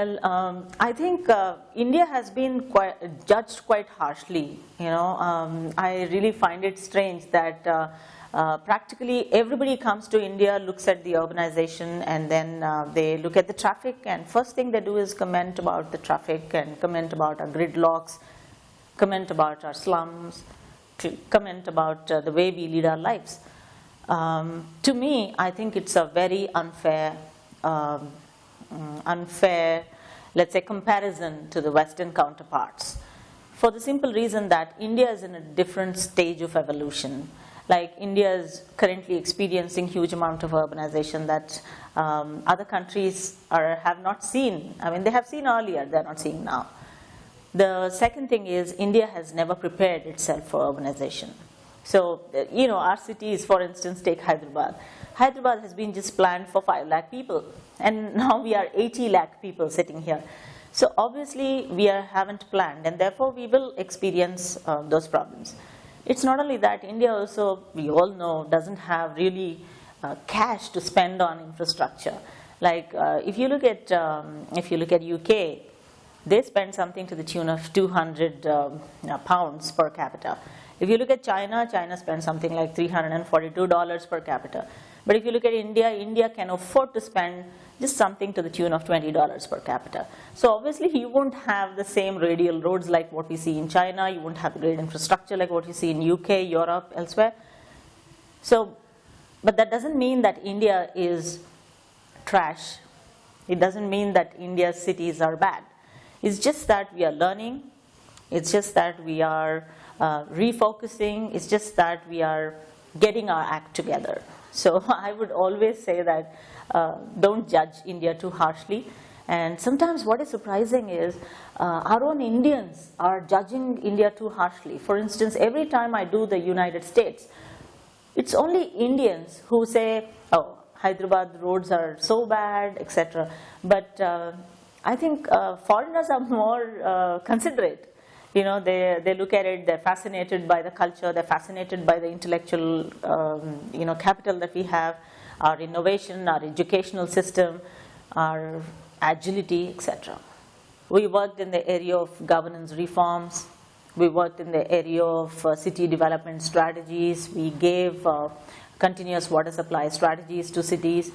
Well, I think India has been judged quite harshly. I really find it strange that practically everybody comes to India, looks at the urbanization, and then they look at the traffic, and first thing they do is comment about the traffic and comment about our gridlocks, comment about our slums, comment about the way we lead our lives. To me, I think it's a very unfair, let's say, comparison to the Western counterparts, for the simple reason that India is in a different stage of evolution. Like India is currently experiencing huge amount of urbanization that other countries have not seen. I mean, they have seen earlier, they're not seeing now. The second thing is India has never prepared itself for urbanization. So, our cities, for instance, take Hyderabad. Hyderabad has been just planned for 5 lakh people, and now we are 80 lakh people sitting here. So obviously we haven't planned, and therefore we will experience those problems. It's not only that, India also, we all know, doesn't have really cash to spend on infrastructure. Like if you look at UK, they spend something to the tune of 200 pounds per capita. If you look at China, China spends something like $342 per capita. But if you look at India, India can afford to spend just something to the tune of $20 per capita. So obviously you won't have the same radial roads like what we see in China, you won't have great infrastructure like what you see in UK, Europe, elsewhere. So, but that doesn't mean that India is trash. It doesn't mean that India's cities are bad. It's just that we are learning, it's just that we are refocusing, it's just that we are getting our act together. So I would always say that don't judge India too harshly. And sometimes what is surprising is our own Indians are judging India too harshly. For instance, every time I do the United States, it's only Indians who say, oh, Hyderabad roads are so bad, etc. But I think foreigners are more considerate. They look at it, they're fascinated by the culture, they're fascinated by the intellectual capital that we have, our innovation, our educational system, our agility, etc. We worked in the area of governance reforms, we worked in the area of city development strategies, we gave continuous water supply strategies to cities.